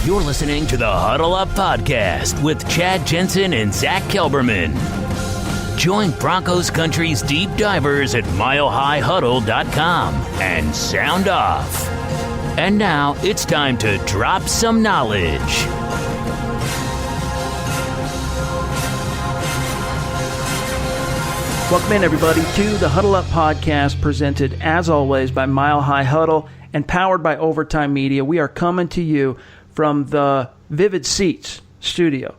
You're listening to the Huddle Up Podcast with Chad Jensen and Zack Kelberman. Join Broncos Country's deep divers at milehighhuddle.com and sound off. And now it's time to drop some knowledge. Welcome in, everybody, to the Huddle Up Podcast, presented, as always, by Mile High Huddle and powered by Overtime Media. We are coming to you from the Vivid Seats studio.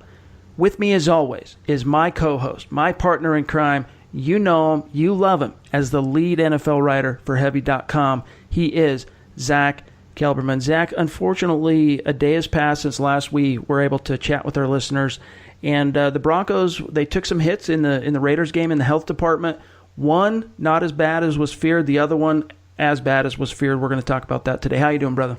With me, as always, is my co-host, my partner in crime. You know him, you love him, as the lead NFL writer for Heavy.com. He is Zack Kelberman. Zack, unfortunately, a day has passed since last we were able to chat with our listeners. And the Broncos, they took some hits in the Raiders game in the health department. One, not as bad as was feared. The other one, as bad as was feared. We're going to talk about that today. How you doing, brother?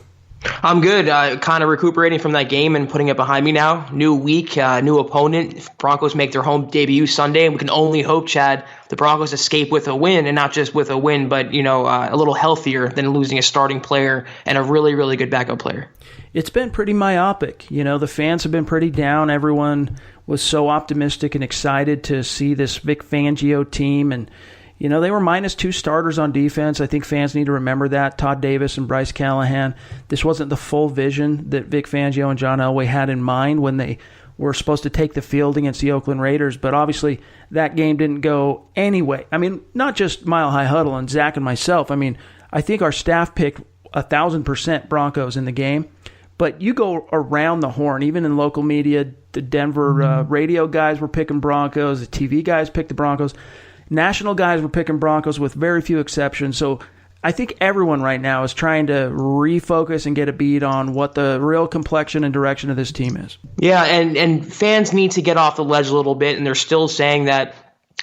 I'm good. Kind of recuperating from that game and putting it behind me now. New week, new opponent. Broncos make their home debut Sunday, and we can only hope, Chad, the Broncos escape with a win, and not just with a win, but a little healthier than losing a starting player and a really, really good backup player. It's been pretty myopic. The fans have been pretty down. Everyone was so optimistic and excited to see this Vic Fangio team, and they were minus 2 starters on defense. I think fans need to remember that. Todd Davis and Bryce Callahan. This wasn't the full vision that Vic Fangio and John Elway had in mind when they were supposed to take the field against the Oakland Raiders. But obviously that game didn't go anyway. I mean, not just Mile High Huddle and Zach and myself. I mean, I think our staff picked 1,000% Broncos in the game. But you go around the horn, even in local media, the Denver radio guys were picking Broncos. The TV guys picked the Broncos. National guys were picking Broncos with very few exceptions. So I think everyone right now is trying to refocus and get a beat on what the real complexion and direction of this team is. Yeah, and fans need to get off the ledge a little bit, and they're still saying that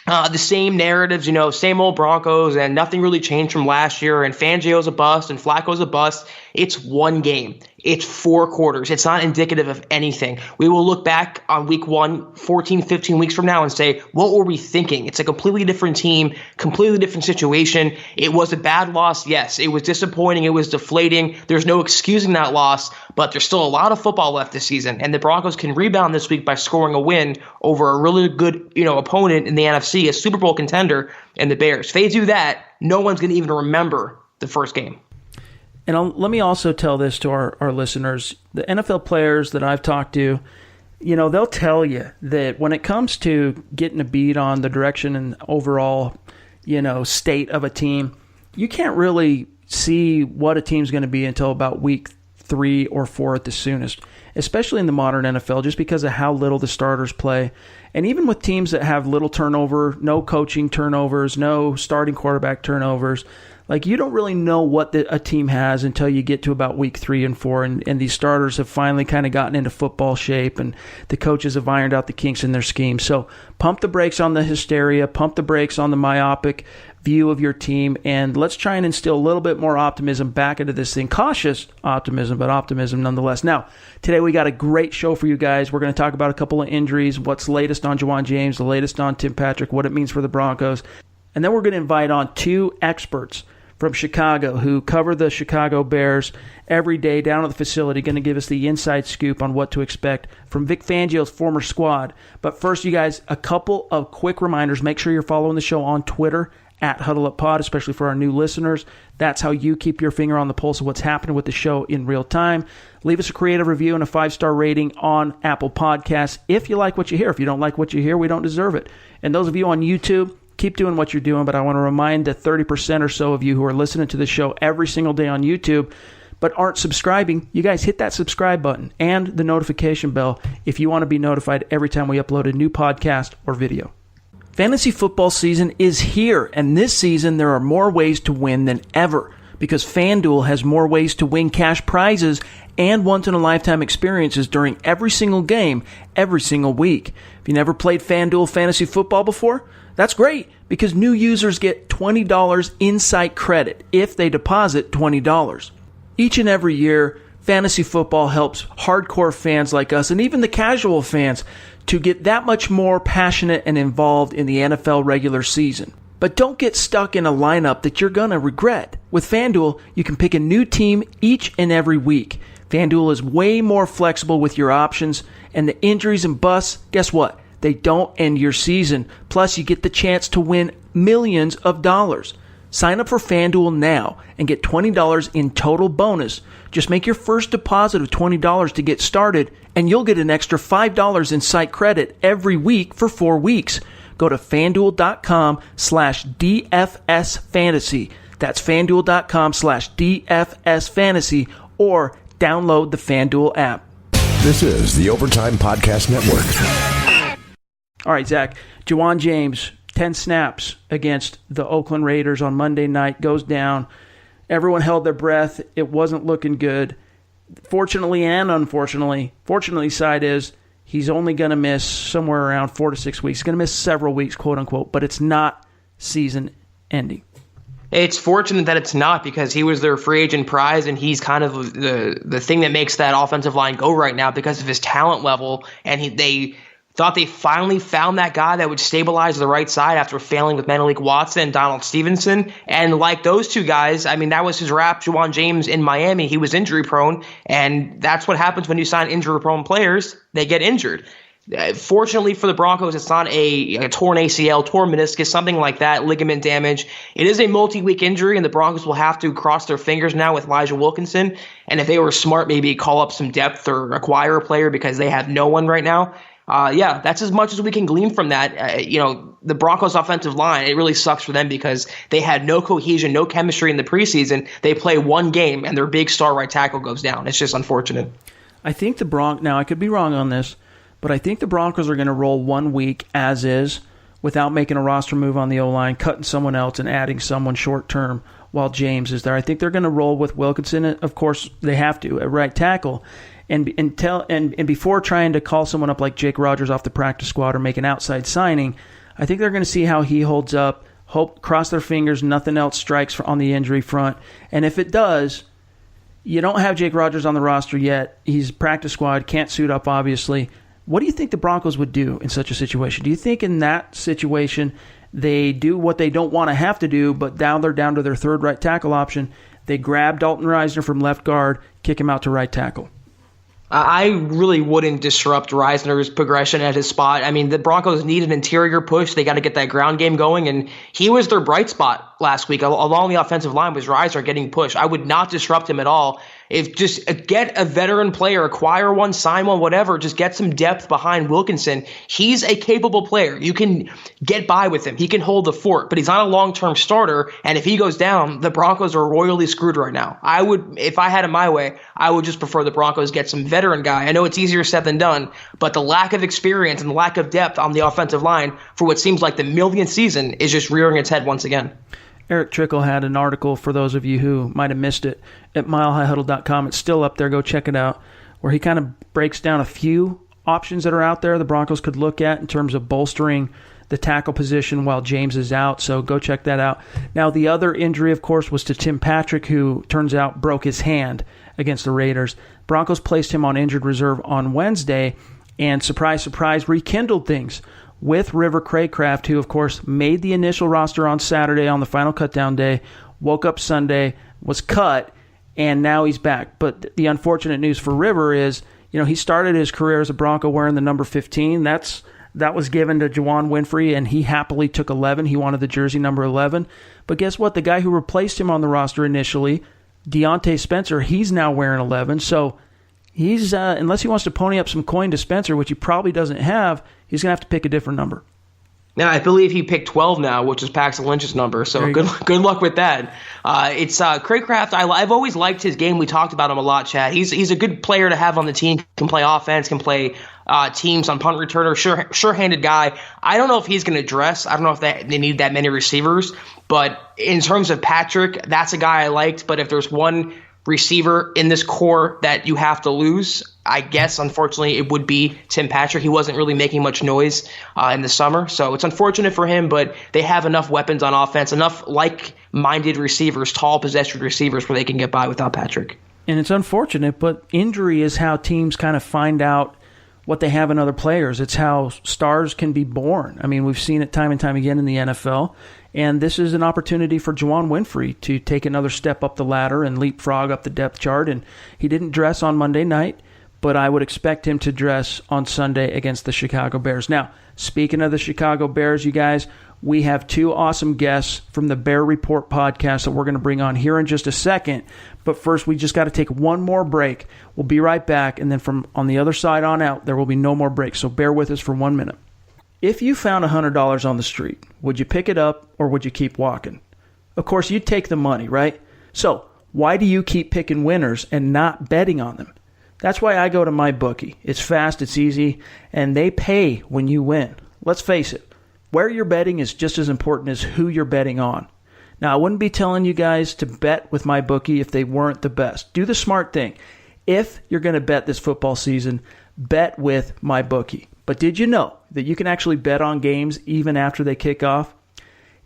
the same narratives, same old Broncos, and nothing really changed from last year, and Fangio's a bust, and Flacco's a bust. It's one game. It's 4 quarters. It's not indicative of anything. We will look back on week 1, 14, 15 weeks from now and say, what were we thinking? It's a completely different team, completely different situation. It was a bad loss. Yes, it was disappointing. It was deflating. There's no excusing that loss, but there's still a lot of football left this season, and the Broncos can rebound this week by scoring a win over a really good, opponent in the NFC, a Super Bowl contender, and the Bears. If they do that, no one's going to even remember the first game. And let me also tell this to our listeners. The NFL players that I've talked to, they'll tell you that when it comes to getting a beat on the direction and overall, state of a team, you can't really see what a team's going to be until about week 3 or 4 at the soonest, especially in the modern NFL, just because of how little the starters play. And even with teams that have little turnover, no coaching turnovers, no starting quarterback turnovers, you don't really know what a team has until you get to about week 3 and 4, and these starters have finally kind of gotten into football shape, and the coaches have ironed out the kinks in their scheme. So pump the brakes on the hysteria, pump the brakes on the myopic view of your team, and let's try and instill a little bit more optimism back into this thing. Cautious optimism, but optimism nonetheless. Now, today we got a great show for you guys. We're going to talk about a couple of injuries, what's latest on Juwan James, the latest on Tim Patrick, what it means for the Broncos, and then we're going to invite on 2 experts from Chicago who cover the Chicago Bears every day down at the facility, going to give us the inside scoop on what to expect from Vic Fangio's former squad. But first, you guys, a couple of quick reminders. Make sure you're following the show on Twitter at HuddleUpPod, especially for our new listeners. That's how you keep your finger on the pulse of what's happening with the show in real time. Leave us a creative review and a 5-star rating on Apple Podcasts if you like what you hear. If you don't like what you hear, we don't deserve it. And those of you on YouTube, keep doing what you're doing, but I want to remind the 30% or so of you who are listening to the show every single day on YouTube but aren't subscribing, you guys hit that subscribe button and the notification bell if you want to be notified every time we upload a new podcast or video. Fantasy football season is here, and this season there are more ways to win than ever because FanDuel has more ways to win cash prizes and once-in-a-lifetime experiences during every single game, every single week. If you never played FanDuel Fantasy Football before, that's great because new users get $20 insight credit if they deposit $20. Each and every year, fantasy football helps hardcore fans like us and even the casual fans to get that much more passionate and involved in the NFL regular season. But don't get stuck in a lineup that you're going to regret. With FanDuel, you can pick a new team each and every week. FanDuel is way more flexible with your options, and the injuries and busts, guess what? They don't end your season. Plus, you get the chance to win millions of dollars. Sign up for FanDuel now and get $20 in total bonus. Just make your first deposit of $20 to get started, and you'll get an extra $5 in site credit every week for 4 weeks. Go to FanDuel.com/DFSFantasy. That's FanDuel.com/DFSFantasy, or download the FanDuel app. This is the Overtime Podcast Network. All right, Zach. Juwan James, 10 snaps against the Oakland Raiders on Monday night, goes down. Everyone held their breath. It wasn't looking good. Fortunately and unfortunately, side is he's only going to miss somewhere around 4 to 6 weeks. He's going to miss several weeks, quote unquote, but it's not season ending. It's fortunate that it's not, because he was their free agent prize, and he's kind of the thing that makes that offensive line go right now because of his talent level. And they thought they finally found that guy that would stabilize the right side after failing with Malik Watson and Donald Stevenson. And like those two guys, I mean, that was his rap. Juwan James in Miami, he was injury prone, and that's what happens when you sign injury prone players. They get injured. Fortunately for the Broncos, it's not a torn ACL, torn meniscus, something like that, ligament damage. It is a multi-week injury, and the Broncos will have to cross their fingers now with Elijah Wilkinson. And if they were smart, maybe call up some depth or acquire a player, because they have no one right now. Yeah, that's as much as we can glean from that. The Broncos offensive line, it really sucks for them because they had no cohesion, no chemistry in the preseason. They play one game, and their big star right tackle goes down. It's just unfortunate. I think now I could be wrong on this, but I think the Broncos are going to roll 1 week as is without making a roster move on the O-line, cutting someone else and adding someone short-term while James is there. I think they're going to roll with Wilkinson. Of course, they have to at right tackle. And before trying to call someone up like Jake Rogers off the practice squad or make an outside signing, I think they're going to see how he holds up, cross their fingers, nothing else strikes on the injury front. And if it does, you don't have Jake Rogers on the roster yet. He's practice squad, can't suit up, obviously. What do you think the Broncos would do in such a situation? Do you think in that situation they do what they don't want to have to do, but now they're down to their third right tackle option? They grab Dalton Risner from left guard, kick him out to right tackle. I really wouldn't disrupt Reisner's progression at his spot. I mean, the Broncos need an interior push. They got to get that ground game going, and he was their bright spot last week. Along the offensive line was Reisner getting pushed. I would not disrupt him at all. If just get a veteran player, acquire one, sign one, whatever, just get some depth behind Wilkinson. He's a capable player. You can get by with him. He can hold the fort, but he's not a long-term starter. And if he goes down, the Broncos are royally screwed right now. If I had it my way, I would just prefer the Broncos get some veteran guy. I know it's easier said than done, but the lack of experience and the lack of depth on the offensive line for what seems like the millionth season is just rearing its head once again. Eric Trickle had an article, for those of you who might have missed it, at milehighhuddle.com. It's still up there. Go check it out, where he kind of breaks down a few options that are out there the Broncos could look at in terms of bolstering the tackle position while James is out. So go check that out. Now, the other injury, of course, was to Tim Patrick, who turns out broke his hand against the Raiders. Broncos placed him on injured reserve on Wednesday and, surprise, surprise, rekindled things with River Craycraft, who, of course, made the initial roster on Saturday on the final cutdown day, woke up Sunday, was cut, and now he's back. But the unfortunate news for River is, he started his career as a Bronco wearing the number 15. That was given to Juwan Winfrey, and he happily took 11. He wanted the jersey number 11. But guess what? The guy who replaced him on the roster initially, Deontay Spencer, he's now wearing 11. So he's unless he wants to pony up some coin to Spencer, which he probably doesn't have, he's going to have to pick a different number. Now, I believe he picked 12 now, which is Paxton Lynch's number. So good luck with that. It's Craycraft. I've always liked his game. We talked about him a lot, Chad. He's a good player to have on the team. Can play offense, can play teams on punt returner. Sure-handed guy. I don't know if he's going to dress. I don't know if they need that many receivers. But in terms of Patrick, that's a guy I liked. But if there's one receiver in this core that you have to lose, I guess, unfortunately, it would be Tim Patrick. He wasn't really making much noise in the summer, so it's unfortunate for him, but they have enough weapons on offense, enough like-minded receivers, tall possession receivers, where they can get by without Patrick. And it's unfortunate, but injury is how teams kind of find out what they have in other players. It's how stars can be born. I mean, we've seen it time and time again in the NFL, And this is an opportunity for Juwan Winfrey to take another step up the ladder and leapfrog up the depth chart. And he didn't dress on Monday night, but I would expect him to dress on Sunday against the Chicago Bears. Now, speaking of the Chicago Bears, you guys, we have two awesome guests from the Bear Report podcast that we're going to bring on here in just a second. But first, we just got to take one more break. We'll be right back, and then from on the other side on out, there will be no more breaks. So bear with us for 1 minute. If you found $100 on the street, would you pick it up or would you keep walking? Of course, you'd take the money, right? So why do you keep picking winners and not betting on them? That's why I go to MyBookie. It's fast, it's easy, and they pay when you win. Let's face it, where you're betting is just as important as who you're betting on. Now, I wouldn't be telling you guys to bet with MyBookie if they weren't the best. Do the smart thing. If you're going to bet this football season, bet with MyBookie. But did you know that you can actually bet on games even after they kick off?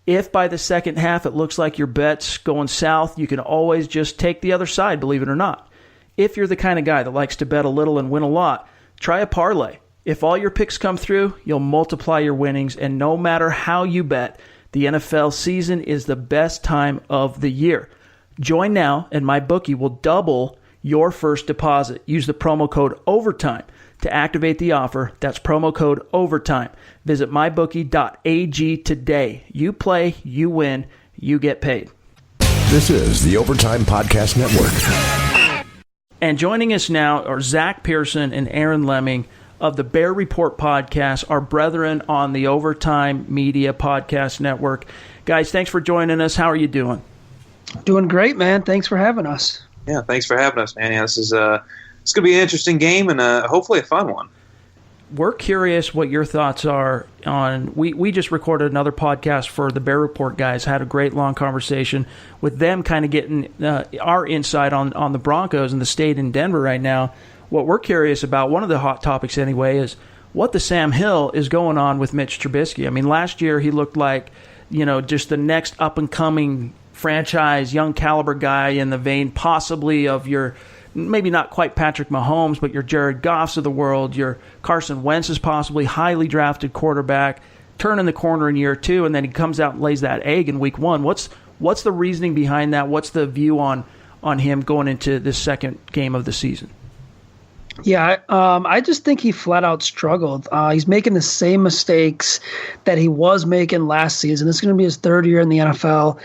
If by the second half it looks like your bet's going south, you can always just take the other side, believe it or not. If you're the kind of guy that likes to bet a little and win a lot, try a parlay. If all your picks come through, you'll multiply your winnings, and no matter how you bet, the NFL season is the best time of the year. Join now, and MyBookie will double your first deposit. Use the promo code OVERTIME to activate the offer. That's promo code OVERTIME. Visit mybookie.ag today. You play, you win, you get paid. This is the Overtime Podcast Network. And joining us now are Zack Pearson and Aaron Leming of the Bear Report podcast, our brethren on the Overtime Media Podcast Network. Guys, thanks for joining us. How are you doing? Doing great, man. Thanks for having us. Yeah, thanks for having us, man. Yeah, this is it's going to be an interesting game and hopefully a fun one. We're curious what your thoughts are on. We just recorded another podcast for the Bear Report guys. Had a great long conversation with them, kind of getting our insight on the Broncos and the state in Denver right now. What we're curious about, one of the hot topics anyway, is what the Sam Hill is going on with Mitch Trubisky. I mean, last year he looked like, just the next up-and-coming franchise, young caliber guy in the vein possibly of your, maybe not quite Patrick Mahomes, but your Jared Goffs of the world, your Carson Wentz is possibly highly drafted quarterback, turning the corner in year two, and then he comes out and lays that egg in week one. What's the reasoning behind that? What's the view on him going into this second game of the season? Yeah, I just think he flat out struggled. He's making the same mistakes that he was making last season. This is going to be his third year in the NFL.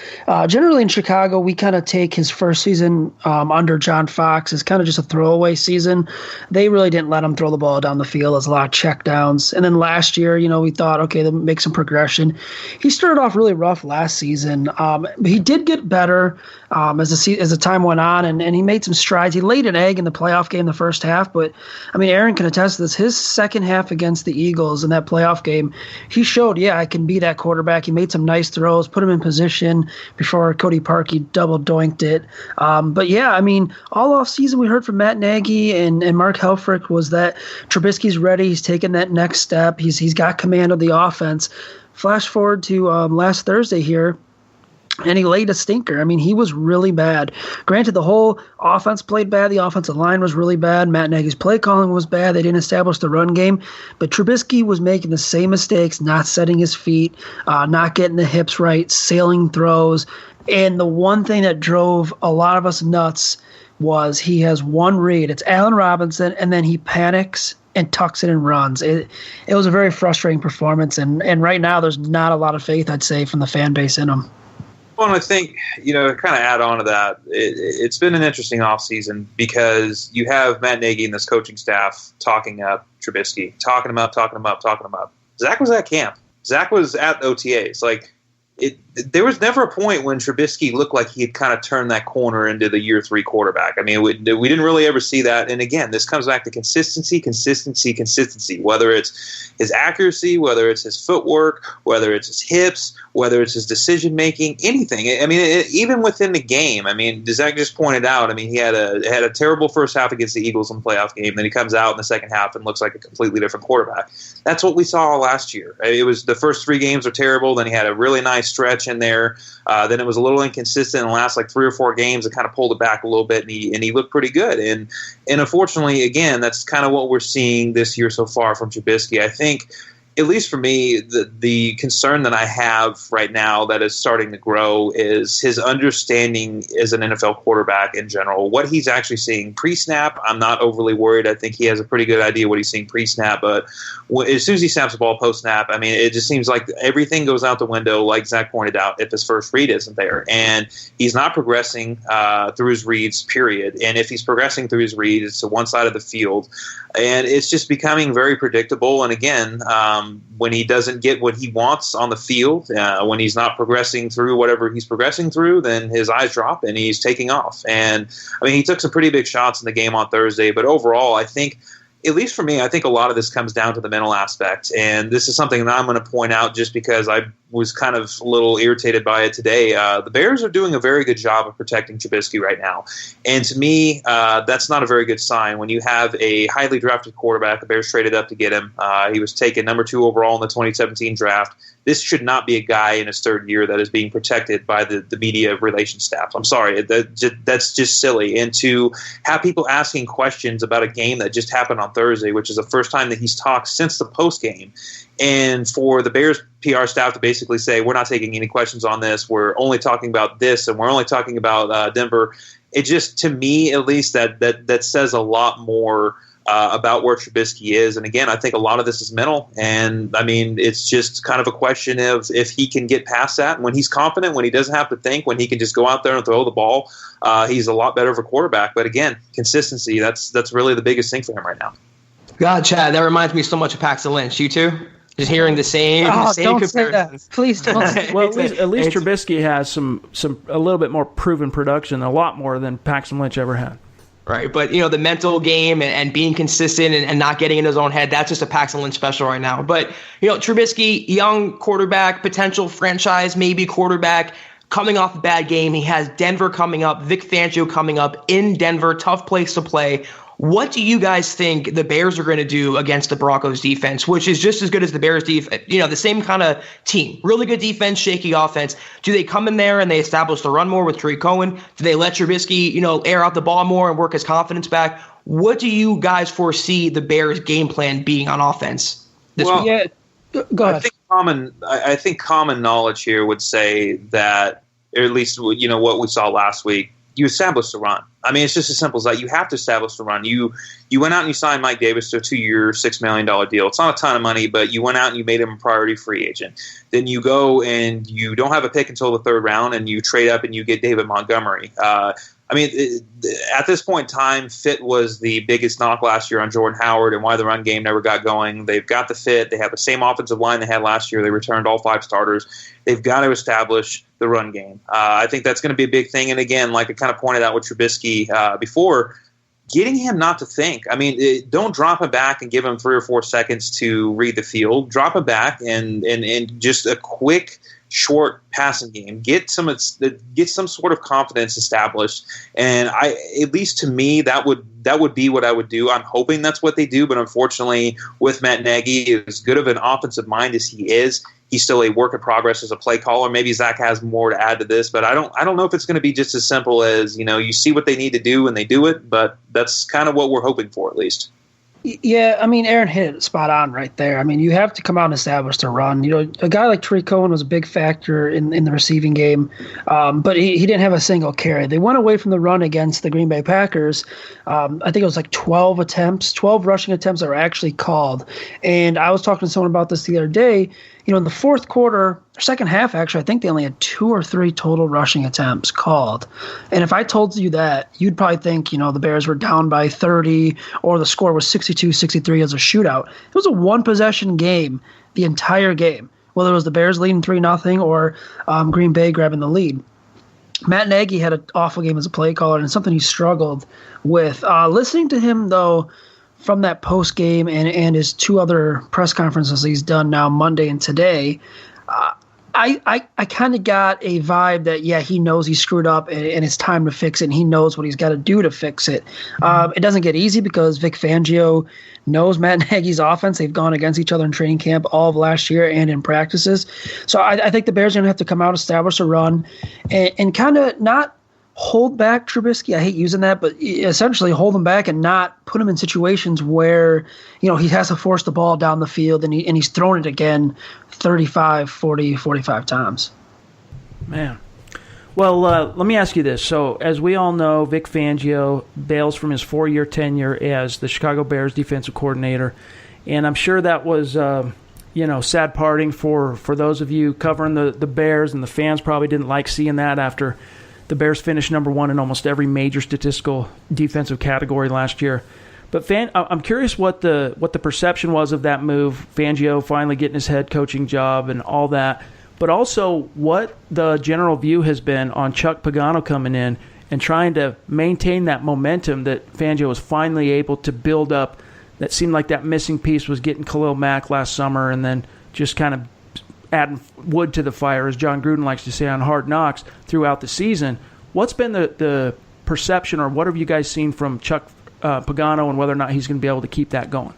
Generally in Chicago, we kind of take his first season under John Fox as kind of just a throwaway season. They really didn't let him throw the ball down the field. There's a lot of checkdowns. And then last year, we thought, okay, they'll make some progression. He started off really rough last season. But he did get better as the time went on, and he made some strides. He laid an egg in the playoff game the first half, but I mean, Aaron can attest to this. His second half against the Eagles in that playoff game, he showed, I can be that quarterback. He made some nice throws, put him in position before Cody Parkey double doinked it. But yeah, I mean, all off season we heard from Matt Nagy and Mark Helfrich was that Trubisky's ready. He's taking that next step. He's got command of the offense. Flash forward to last Thursday here, and he laid a stinker. I mean, he was really bad. Granted, the whole offense played bad. The offensive line was really bad. Matt Nagy's play calling was bad. They didn't establish the run game. But Trubisky was making the same mistakes, not setting his feet, not getting the hips right, sailing throws. And the one thing that drove a lot of us nuts was he has one read. It's Allen Robinson, and then he panics and tucks it and runs. It was a very frustrating performance. And right now there's not a lot of faith, I'd say, from the fan base in him. Well, and I think, kind of add on to that, it's been an interesting offseason because you have Matt Nagy and this coaching staff talking up Trubisky, talking him up. Zach was at camp. Zach was at OTAs. There was never a point when Trubisky looked like he had kind of turned that corner into the year three quarterback. I mean, we didn't really ever see that. And again, this comes back to consistency, whether it's his accuracy, whether it's his footwork, whether it's his hips, whether it's his decision-making, anything. I mean, even within the game, I mean, Zach just pointed out, I mean, he had a terrible first half against the Eagles in the playoff game. Then he comes out in the second half and looks like a completely different quarterback. That's what we saw last year. It was the first three games were terrible. Then he had a really nice stretch in there. Then it was a little inconsistent in the last 3 or 4 games and kind of pulled it back a little bit, and he looked pretty good. And unfortunately, again, that's kind of what we're seeing this year so far from Trubisky. I think at least for me, the concern that I have right now that is starting to grow is his understanding as an NFL quarterback in general. What he's actually seeing pre-snap, I'm not overly worried. I think he has a pretty good idea what he's seeing pre-snap. But as soon as he snaps the ball post-snap, I mean, it just seems like everything goes out the window, like Zach pointed out, if his first read isn't there. And he's not progressing through his reads, period. And if he's progressing through his reads, it's to one side of the field. And it's just becoming very predictable. And again, when he doesn't get what he wants on the field, when he's not progressing through whatever he's progressing through, then his eyes drop and he's taking off. And I mean, he took some pretty big shots in the game on Thursday, but overall, I think, at least for me, I think a lot of this comes down to the mental aspect. And this is something that I'm going to point out just because I was kind of a little irritated by it today. The Bears are doing a very good job of protecting Trubisky right now. And to me, that's not a very good sign. When you have a highly drafted quarterback, the Bears traded up to get him. He was taken number 2 overall in the 2017 draft. This should not be a guy in his third year that is being protected by the media relations staff. I'm sorry. That's just silly. And to have people asking questions about a game that just happened on Thursday, which is the first time that he's talked since the post game, and for the Bears PR staff to basically say, we're not taking any questions on this, we're only talking about this, and we're only talking about Denver, it just, to me at least, that says a lot more about where Trubisky is. And again, I think a lot of this is mental. And I mean, it's just kind of a question of if he can get past that. When he's confident, when he doesn't have to think, when he can just go out there and throw the ball, he's a lot better of a quarterback. But again, consistency, that's really the biggest thing for him right now. God, Chad, that reminds me so much of Paxton Lynch. You too? Just hearing the same don't comparisons. say that. Please don't. Well, at least Trubisky has a little bit more proven production, a lot more than Paxton Lynch ever had. Right, but the mental game and being consistent and not getting in his own head, that's just a Paxton Lynch special right now. But Trubisky, young quarterback, potential franchise maybe quarterback, coming off a bad game. He has Denver coming up, Vic Fangio coming up in Denver, tough place to play. What do you guys think the Bears are going to do against the Broncos defense, which is just as good as the Bears defense, the same kind of team, really good defense, shaky offense? Do they come in there and they establish the run more with Tariq Cohen? Do they let Trubisky, air out the ball more and work his confidence back? What do you guys foresee the Bears game plan being on offense this week? Yeah, go ahead. I think common knowledge here would say that, or at least what we saw last week, you establish the run. I mean, it's just as simple as that. You have to establish the run. You went out and you signed Mike Davis to a 2-year, $6 million deal. It's not a ton of money, but you went out and you made him a priority free agent. Then you go and you don't have a pick until the 3rd round, and you trade up and you get David Montgomery. I mean, at this point in time, fit was the biggest knock last year on Jordan Howard and why the run game never got going. They've got the fit. They have the same offensive line they had last year. They returned all 5 starters. They've got to establish the run game. I think that's going to be a big thing. And again, like I kind of pointed out with Trubisky before, getting him not to think. I mean, don't drop him back and give him 3 or 4 seconds to read the field. Drop him back and just a quick, short passing game. Get some sort of confidence established. And at least to me, that would be what I would do. I'm hoping that's what they do, but unfortunately, with Matt Nagy, as good of an offensive mind as he is, he's still a work in progress as a play caller. Maybe Zach has more to add to this, but I don't know if it's going to be just as simple as you see what they need to do and they do it. But that's kind of what we're hoping for, at least. Yeah, I mean, Aaron hit it spot on right there. I mean, you have to come out and establish the run. A guy like Tariq Cohen was a big factor in the receiving game, but he didn't have a single carry. They went away from the run against the Green Bay Packers. I think it was like 12 rushing attempts that were actually called. And I was talking to someone about this the other day. In the fourth quarter, or second half, actually, I think they only had 2 or 3 total rushing attempts called. And if I told you that, you'd probably think, the Bears were down by 30 or the score was 62-63 as a shootout. It was a one-possession game the entire game, whether it was the Bears leading 3-0 or Green Bay grabbing the lead. Matt Nagy had an awful game as a play caller, and it's something he struggled with. Listening to him, though, from that post game and his 2 other press conferences he's done now, Monday and today, I kind of got a vibe that, he knows he screwed up and it's time to fix it, and he knows what he's got to do to fix it. It doesn't get easy because Vic Fangio knows Matt Nagy's offense. They've gone against each other in training camp all of last year and in practices. So I think the Bears are going to have to come out, establish a run, and kind of not hold back Trubisky. I hate using that, but essentially hold him back and not put him in situations where, he has to force the ball down the field and he's thrown it again 35, 40, 45 times. Man. Well, let me ask you this. So, as we all know, Vic Fangio bails from his 4-year tenure as the Chicago Bears defensive coordinator, and I'm sure that was, sad parting for those of you covering the Bears, and the fans probably didn't like seeing that after the Bears finished number one in almost every major statistical defensive category last year. But I'm curious what the perception was of that move, Fangio finally getting his head coaching job and all that. But also what the general view has been on Chuck Pagano coming in and trying to maintain that momentum that Fangio was finally able to build up. That seemed like that missing piece was getting Khalil Mack last summer, and then just kind of adding wood to the fire, as John Gruden likes to say on Hard Knocks, throughout the season. What's been the perception, or what have you guys seen from Chuck Pagano and whether or not he's going to be able to keep that going?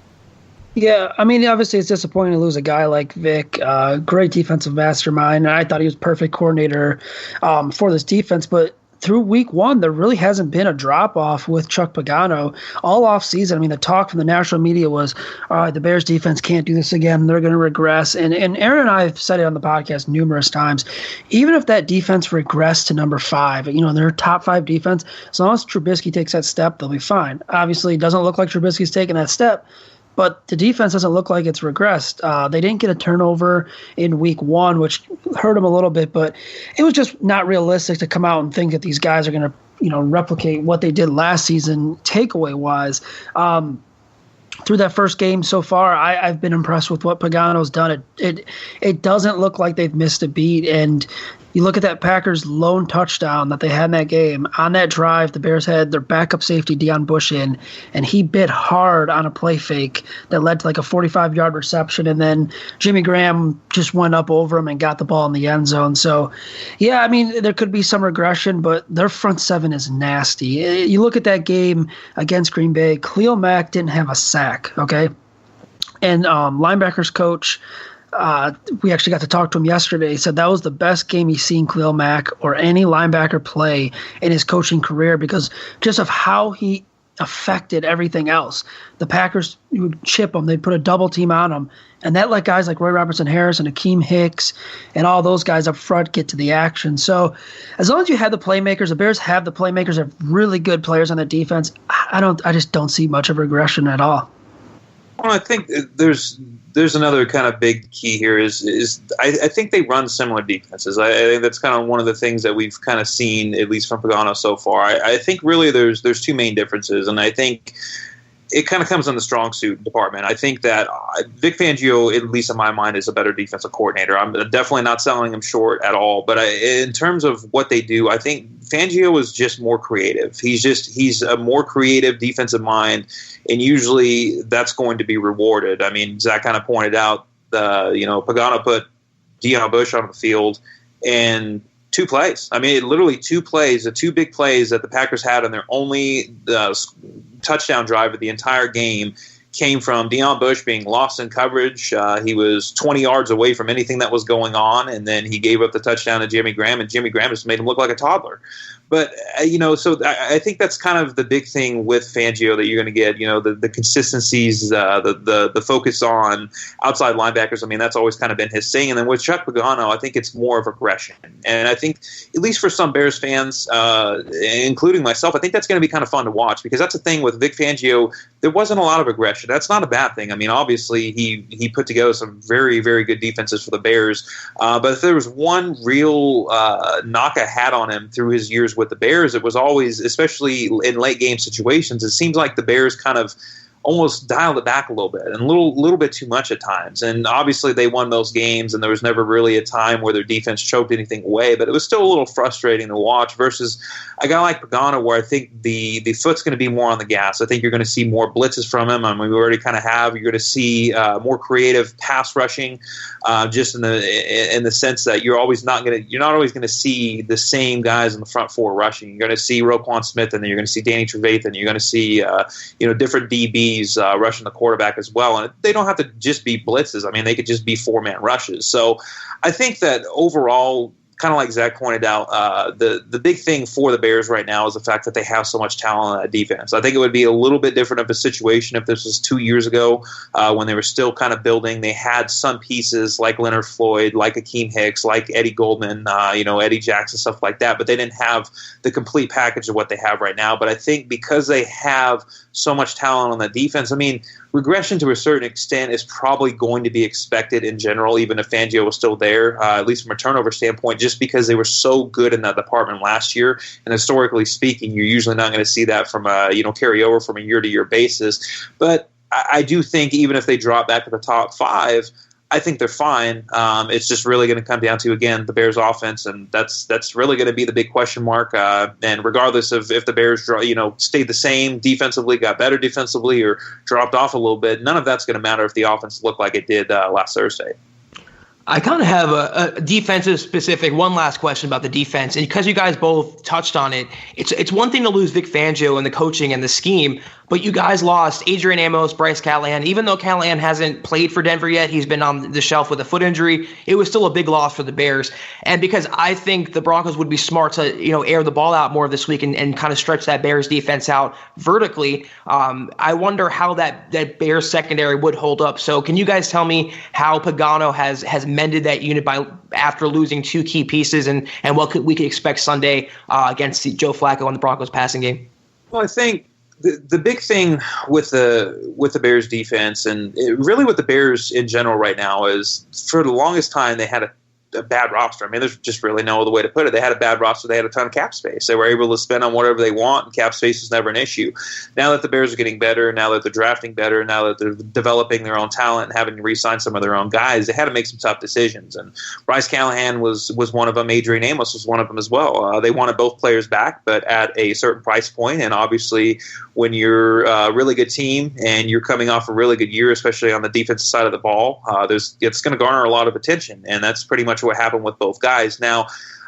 Yeah, I mean, obviously it's disappointing to lose a guy like Vic, great defensive mastermind. And I thought he was perfect coordinator for this defense. But through week one, there really hasn't been a drop-off with Chuck Pagano all offseason. I mean, the talk from the national media was, all right, the Bears defense can't do this again. They're going to regress. And Aaron and I have said it on the podcast numerous times. Even if that defense regressed to number 5, their top 5 defense, as long as Trubisky takes that step, they'll be fine. Obviously, it doesn't look like Trubisky's taking that step, but the defense doesn't look like it's regressed. They didn't get a turnover in week one, which hurt them a little bit, but it was just not realistic to come out and think that these guys are going to, replicate what they did last season takeaway-wise. Through that first game so far, I've been impressed with what Pagano's done. It doesn't look like they've missed a beat, and you look at that Packers lone touchdown that they had in that game. On that drive, the Bears had their backup safety, Deion Bush, in, and he bit hard on a play fake that led to like a 45-yard reception, and then Jimmy Graham just went up over him and got the ball in the end zone. So, yeah, I mean, there could be some regression, but their front seven is nasty. You look at that game against Green Bay, Khalil Mack didn't have a sack, okay? And linebackers coach, we actually got to talk to him yesterday. He said that was the best game he's seen Khalil Mack or any linebacker play in his coaching career because just of how he affected everything else. The Packers would chip him. They'd put a double team on him. And that let guys like Roy Robertson-Harris and Akeem Hicks and all those guys up front get to the action. So as long as you have the playmakers, the Bears have the playmakers, have really good players on the defense. I just don't see much of regression at all. Well, I think there's another kind of big key here is I think they run similar defenses. I think that's kind of one of the things that we've kind of seen, at least from Pagano so far. I think really there's two main differences, and I think it kind of comes in the strong suit department. I think that Vic Fangio, at least in my mind, is a better defensive coordinator. I'm definitely not selling him short at all. But in terms of what they do, I think Fangio is just more creative. He's a more creative defensive mind, and usually that's going to be rewarded. I mean, Zach kind of pointed out, Pagano put Deion Bush on the field in 2 plays. I mean, literally 2 plays, the 2 big plays that the Packers had on their only touchdown drive of the entire game came from Deion Bush being lost in coverage. He was 20 yards away from anything that was going on, and then he gave up the touchdown to Jimmy Graham, and Jimmy Graham just made him look like a toddler. But, so I think that's kind of the big thing with Fangio that you're going to get, the consistencies, the focus on outside linebackers. I mean, that's always kind of been his thing. And then with Chuck Pagano, I think it's more of aggression. And I think, at least for some Bears fans, including myself, I think that's going to be kind of fun to watch because that's the thing with Vic Fangio. There wasn't a lot of aggression. That's not a bad thing. I mean, obviously, he put together some very, very good defenses for the Bears. But if there was one real knock I had on him through his years with the Bears, it was always, especially in late game situations, it seems like the Bears kind of almost dialed it back a little bit and a little bit too much at times. And obviously they won those games and there was never really a time where their defense choked anything away, but it was still a little frustrating to watch versus a guy like Pagano where I think the foot's going to be more on the gas. I think you're going to see more blitzes from him. I mean, we already kind of have. You're going to see more creative pass rushing, just in the sense that you're not always going to see the same guys in the front 4 rushing. You're going to see Roquan Smith, and then you're going to see Danny Trevathan. You're going to see different DBs rushing the quarterback as well. And they don't have to just be blitzes. I mean, they could just be 4-man rushes. So I think that overall, kind of like Zach pointed out, the big thing for the Bears right now is the fact that they have so much talent on that defense. I think it would be a little bit different of a situation if this was 2 years ago when they were still kind of building. They had some pieces like Leonard Floyd, like Akeem Hicks, like Eddie Goldman, Eddie Jackson, stuff like that, but they didn't have the complete package of what they have right now. But I think because they have so much talent on that defense, I mean, regression to a certain extent is probably going to be expected in general, even if Fangio was still there, at least from a turnover standpoint, just because they were so good in that department last year. And historically speaking, you're usually not going to see that from carry over from a year-to-year basis. But I do think even if they drop back to the top 5, I think they're fine. It's just really going to come down to, again, the Bears' offense, and that's really going to be the big question mark. And regardless of if the Bears stayed the same defensively, got better defensively, or dropped off a little bit, none of that's going to matter if the offense looked like it did last Thursday. I kind of have a defensive specific one last question about the defense. And because you guys both touched on it, it's one thing to lose Vic Fangio and the coaching and the scheme, but you guys lost Adrian Amos, Bryce Callahan. Even though Callahan hasn't played for Denver yet, he's been on the shelf with a foot injury. It was still a big loss for the Bears. And because I think the Broncos would be smart to air the ball out more this week and kind of stretch that Bears defense out vertically, I wonder how that Bears secondary would hold up. So can you guys tell me how Pagano has mended that unit after losing 2 key pieces, and what we could expect Sunday against Joe Flacco and the Broncos passing game? Well, I think the big thing with the Bears defense, and really with the Bears in general right now, is for the longest time they had a bad roster. I mean, there's just really no other way to put it. They had a bad roster. They had a ton of cap space. They were able to spend on whatever they want, and cap space was never an issue. Now that the Bears are getting better, now that they're drafting better, now that they're developing their own talent and having to re-sign some of their own guys, they had to make some tough decisions. And Bryce Callahan was one of them. Adrian Amos was one of them as well. They wanted both players back, but at a certain price point. And obviously, when you're a really good team and you're coming off a really good year, especially on the defensive side of the ball, it's going to garner a lot of attention. And that's pretty much what happened with both guys. Now,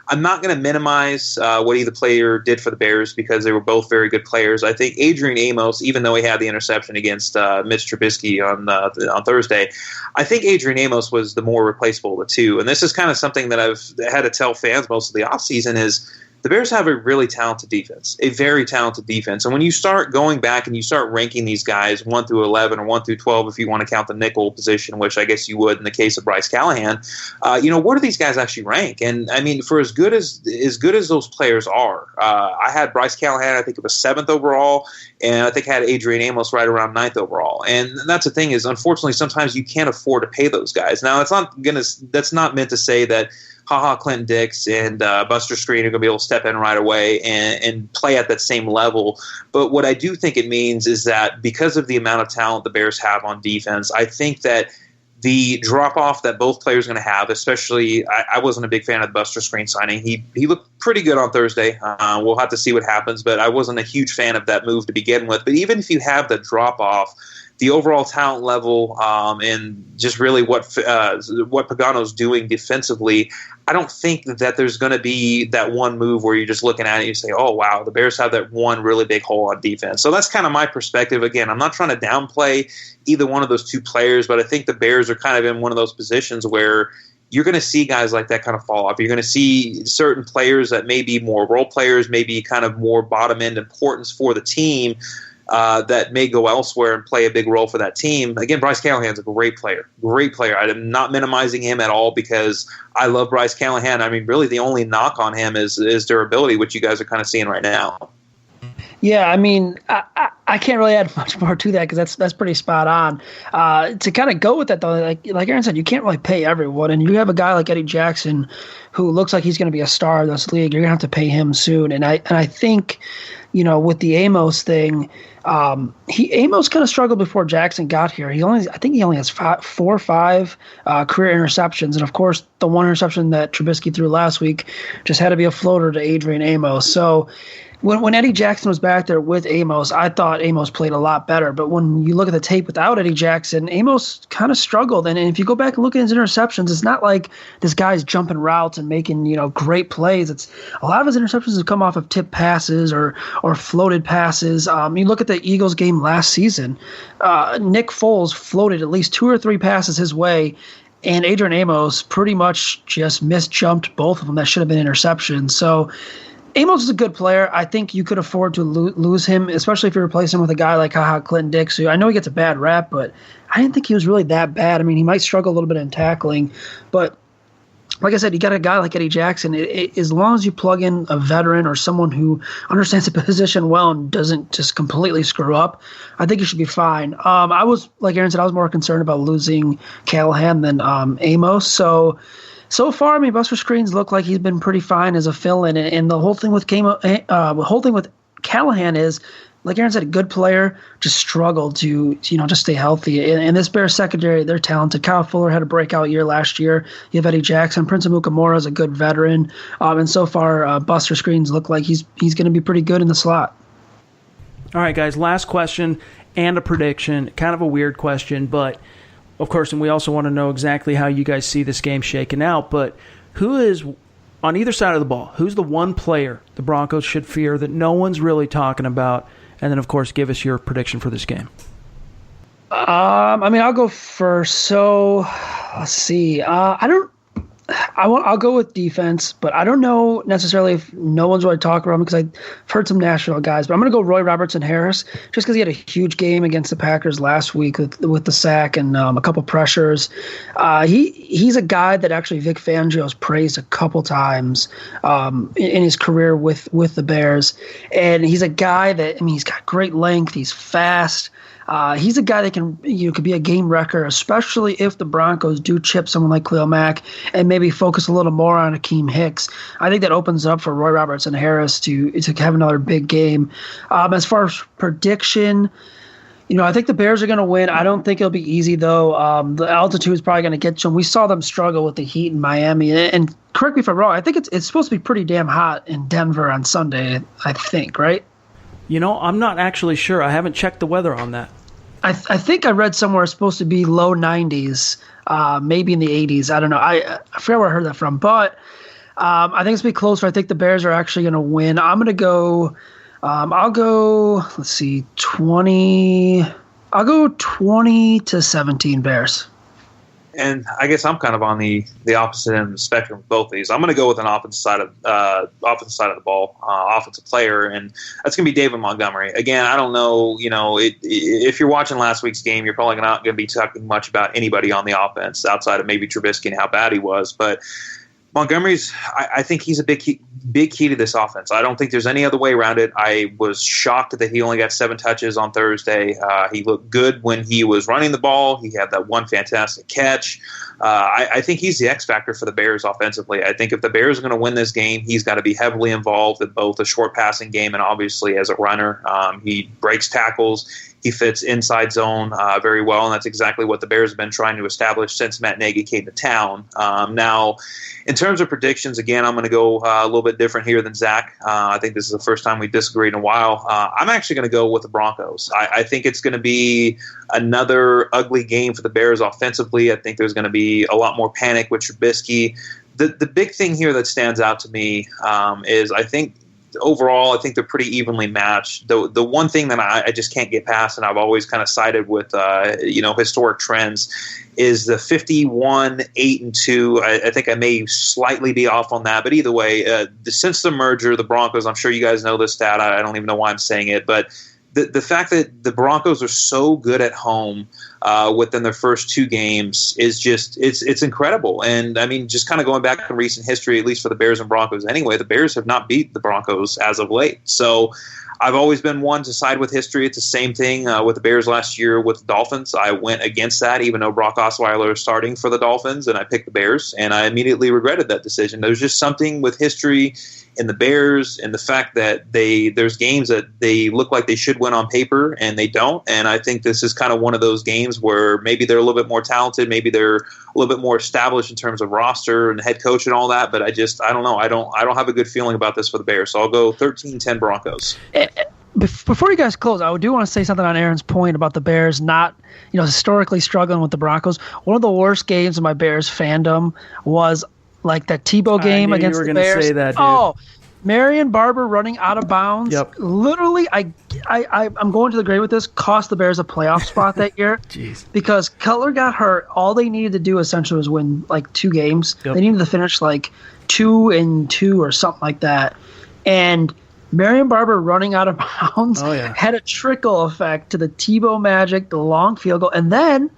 I'm not going to minimize what either player did for the Bears because they were both very good players. I think Adrian Amos, even though he had the interception against Mitch Trubisky on Thursday, I think Adrian Amos was the more replaceable of the two. And this is kind of something that I've had to tell fans most of the offseason is the Bears have a really talented defense, a very talented defense. And when you start going back and you start ranking these guys 1 through 11 or 1 through 12, if you want to count the nickel position, which I guess you would in the case of Bryce Callahan, where do these guys actually rank? And I mean, for as good as those players are, I had Bryce Callahan, I think it was 7th overall, and I think I had Adrian Amos right around 9th overall. And that's the thing is, unfortunately, sometimes you can't afford to pay those guys. Now, that's not meant to say that Clinton Dix and Buster Skrine are going to be able to step in right away and play at that same level. But what I do think it means is that because of the amount of talent the Bears have on defense, I think that the drop-off that both players are going to have, especially I wasn't a big fan of the Buster Skrine signing. He looked pretty good on Thursday. We'll have to see what happens, but I wasn't a huge fan of that move to begin with. But even if you have the drop-off, the overall talent level and just really what Pagano's doing defensively, I don't think that there's going to be that one move where you're just looking at it and you say, oh, wow, the Bears have that one really big hole on defense. So that's kind of my perspective. Again, I'm not trying to downplay either one of those two players, but I think the Bears are kind of in one of those positions where you're going to see guys like that kind of fall off. You're going to see certain players that may be more role players, maybe kind of more bottom-end importance for the team, that may go elsewhere and play a big role for that team. Again, Bryce Callahan's a great player. I'm not minimizing him at all because I love Bryce Callahan. I mean, really the only knock on him is durability, which you guys are kind of seeing right now. Yeah, I mean, I can't really add much more to that because that's pretty spot on. To kind of go with that, though, like Aaron said, you can't really pay everyone. And you have a guy like Eddie Jackson who looks like he's going to be a star in this league. You're going to have to pay him soon. And I think, with the Amos thing, Amos kind of struggled before Jackson got here. I think he only has 4 or 5 career interceptions, and of course, the one interception that Trubisky threw last week just had to be a floater to Adrian Amos. So when Eddie Jackson was back there with Amos, I thought Amos played a lot better. But when you look at the tape without Eddie Jackson, Amos kind of struggled. And if you go back and look at his interceptions, it's not like this guy's jumping routes and making great plays. It's a lot of his interceptions have come off of tip passes or floated passes. You look at the Eagles game last season, Nick Foles floated at least 2 or 3 passes his way, And Adrian Amos pretty much just misjumped both of them. That should have been interceptions. So Amos is a good player. I think you could afford to lose him, especially if you replace him with a guy like Clinton Dix, who I know he gets a bad rap, but I didn't think he was really that bad. I mean, he might struggle a little bit in tackling, but like I said, you got a guy like Eddie Jackson. As long as you plug in a veteran or someone who understands the position well and doesn't just completely screw up, I think you should be fine. I was, like Aaron said, I was more concerned about losing Callahan than Amos. So far, I mean, Buster Screens look like he's been pretty fine as a fill-in, and the whole thing with Callahan is, like Aaron said, a good player, just struggled to just stay healthy. And this Bears secondary, they're talented. Kyle Fuller had a breakout year last year. You have Eddie Jackson. Prince Amukamara is a good veteran. And so far, Buster Screens look like he's going to be pretty good in the slot. All right, guys, last question and a prediction. Kind of a weird question, but of course, and we also want to know exactly how you guys see this game shaking out. But who is, on either side of the ball, who's the one player the Broncos should fear that no one's really talking about? And then, of course, give us your prediction for this game. I mean, I'll go first. So, let's see. I'll go with defense, but I don't know necessarily if no one's really talking about him because I've heard some national guys. But I'm going to go Roy Robertson-Harris just because he had a huge game against the Packers last week with the sack and a couple pressures. He's a guy that actually Vic Fangio's praised a couple times in his career with the Bears. And he's a guy that, I mean, he's got great length. He's fast. He's a guy that could be a game wrecker, especially if the Broncos do chip someone like Khalil Mack and maybe focus a little more on Akeem Hicks. I think that opens up for Roy Robertson-Harris to have another big game. As far as prediction, I think the Bears are going to win. I don't think it'll be easy, though. The altitude is probably going to get to them. We saw them struggle with the heat in Miami. And correct me if I'm wrong, I think it's supposed to be pretty damn hot in Denver on Sunday, I think, right? I'm not actually sure. I haven't checked the weather on that. I think I read somewhere it's supposed to be low 90s, maybe in the 80s. I don't know. I forget where I heard that from. But I think it's going to be closer. I think the Bears are actually going to win. I'm going to go I'll go 20 to 17 Bears. And I guess I'm kind of on the opposite end of the spectrum of both of these. I'm going to go with an offensive side of the ball, offensive player, and that's going to be David Montgomery. Again, I don't know, if you're watching last week's game, you're probably not going to be talking much about anybody on the offense outside of maybe Trubisky and how bad he was, but Montgomery's, I think he's a big key to this offense. I don't think there's any other way around it. I was shocked that he only got 7 touches on Thursday. He looked good when he was running the ball. He had that one fantastic catch. I think he's the X factor for the Bears offensively. I think if the Bears are going to win this game, he's got to be heavily involved in both the short passing game and obviously as a runner. He breaks tackles. He fits inside zone very well, and that's exactly what the Bears have been trying to establish since Matt Nagy came to town. Now, in terms of predictions, again, I'm going to go a little bit different here than Zach. I think this is the first time we've disagreed in a while. I'm actually going to go with the Broncos. I think it's going to be another ugly game for the Bears offensively. I think there's going to be a lot more panic with Trubisky. The big thing here that stands out to me is I think overall, I think they're pretty evenly matched. The one thing that I just can't get past, and I've always kind of sided with, historic trends, is the 51-8-2. I think I may slightly be off on that, but either way, since the merger, the Broncos, I'm sure you guys know this stat. I don't even know why I'm saying it, but the fact that the Broncos are so good at home within their first 2 games is just it's incredible. And I mean, just kind of going back in recent history, at least for the Bears and Broncos anyway, the Bears have not beat the Broncos as of late. So I've always been one to side with history. It's the same thing with the Bears last year with the Dolphins. I went against that, even though Brock Osweiler is starting for the Dolphins, and I picked the Bears, and I immediately regretted that decision. There's just something with history in the Bears and the fact that there's games that they look like they should win on paper and they don't. And I think this is kind of one of those games where maybe they're a little bit more talented, maybe they're a little bit more established in terms of roster and head coach and all that. But I don't know. I don't have a good feeling about this for the Bears. So I'll go 13-10 Broncos. Before you guys close, I do want to say something on Aaron's point about the Bears not, historically struggling with the Broncos. One of the worst games of my Bears fandom was like that Tebow game against the Bears. Say that, dude. Oh, Marion Barber running out of bounds. Yep. Literally, I'm going to the grave with this. Cost the Bears a playoff spot that year. Jeez. Because Cutler got hurt. All they needed to do essentially was win like 2 games. Yep. They needed to finish like 2-2 or something like that. And Marion Barber running out of bounds had a trickle effect to the Tebow magic, the long field goal. And then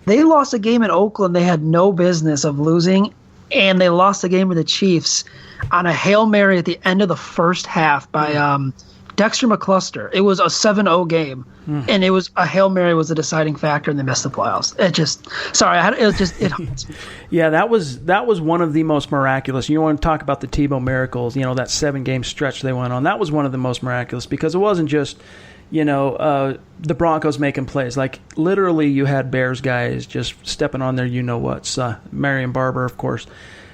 they lost a game in Oakland they had no business of losing. And they lost the game with the Chiefs on a Hail Mary at the end of the first half by Dexter McCluster. It was a 7-0 game, and it was a Hail Mary was the deciding factor, and they missed the playoffs. It haunts me. Yeah, that was one of the most miraculous. You want to talk about the Tebow miracles, that 7-game stretch they went on. That was one of the most miraculous because it wasn't just, the Broncos making plays. Like, literally, you had Bears guys just stepping on their you-know-whats. Marion Barber, of course.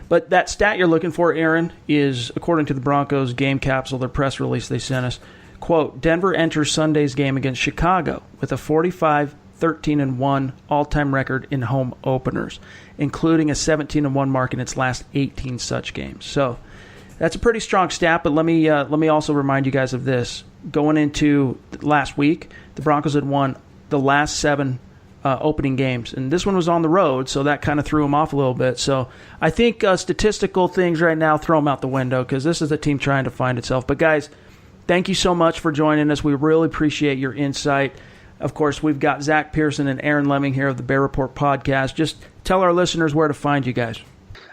But that stat you're looking for, Aaron, is, according to the Broncos game capsule, their press release they sent us, quote, Denver enters Sunday's game against Chicago with a 45-13-1 all-time record in home openers, including a 17-1 mark in its last 18 such games. So that's a pretty strong stat, but let me also remind you guys of this. Going into last week, the Broncos had won the last 7 opening games, and this one was on the road, so that kind of threw them off a little bit. So I think statistical things right now throw them out the window because this is a team trying to find itself. But guys, thank you so much for joining us. We really appreciate your insight. Of course, we've got Zack Pearson and Aaron Leming here of the Bear Report podcast. Just tell our listeners where to find you guys.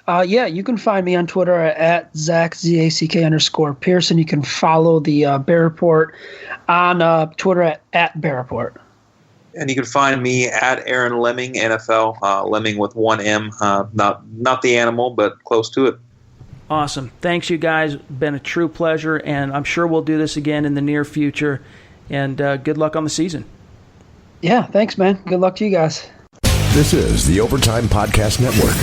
You can find me on Twitter at Zack, ZACK_Pearson. You can follow the Bear Report on Twitter at Bear Report. And you can find me at Aaron Leming, NFL, Leming with 1 M, not the animal, but close to it. Awesome. Thanks, you guys. Been a true pleasure, and I'm sure we'll do this again in the near future. And good luck on the season. Yeah, thanks, man. Good luck to you guys. This is the Overtime Podcast Network.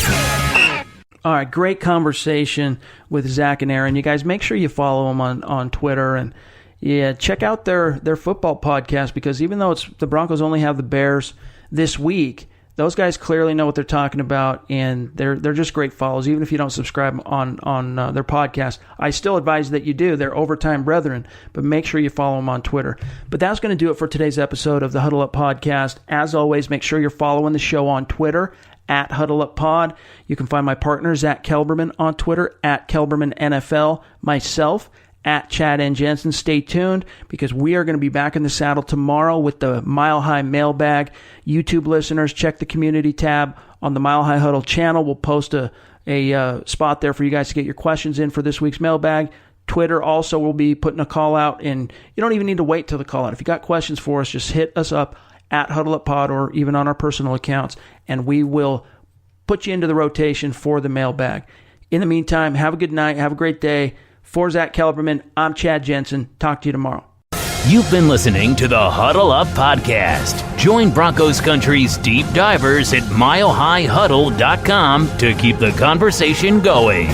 All right, great conversation with Zack and Aaron. You guys make sure you follow them on Twitter and check out their football podcast because even though the Broncos only have the Bears this week, those guys clearly know what they're talking about, and they're just great follows. Even if you don't subscribe on their podcast, I still advise that you do. They're Overtime Brethren, but make sure you follow them on Twitter. But that's going to do it for today's episode of the Huddle Up Podcast. As always, make sure you're following the show on Twitter at Huddle Up Pod. You can find my partner, Zack Kelberman, on Twitter at Kelberman NFL, myself at Chad and Jensen. Stay tuned because we are going to be back in the saddle tomorrow with the Mile High Mailbag. YouTube listeners, check the community tab on the Mile High Huddle channel. We'll post a spot there for you guys to get your questions in for this week's mailbag. Twitter also will be putting a call out, and you don't even need to wait till the call out. If you got questions for us, just hit us up at Huddle Up Pod or even on our personal accounts, and we will put you into the rotation for the mailbag. In the meantime, have a good night. Have a great day. For Zack Kelberman, I'm Chad Jensen. Talk to you tomorrow. You've been listening to the Huddle Up Podcast. Join Broncos Country's deep divers at milehighhuddle.com to keep the conversation going.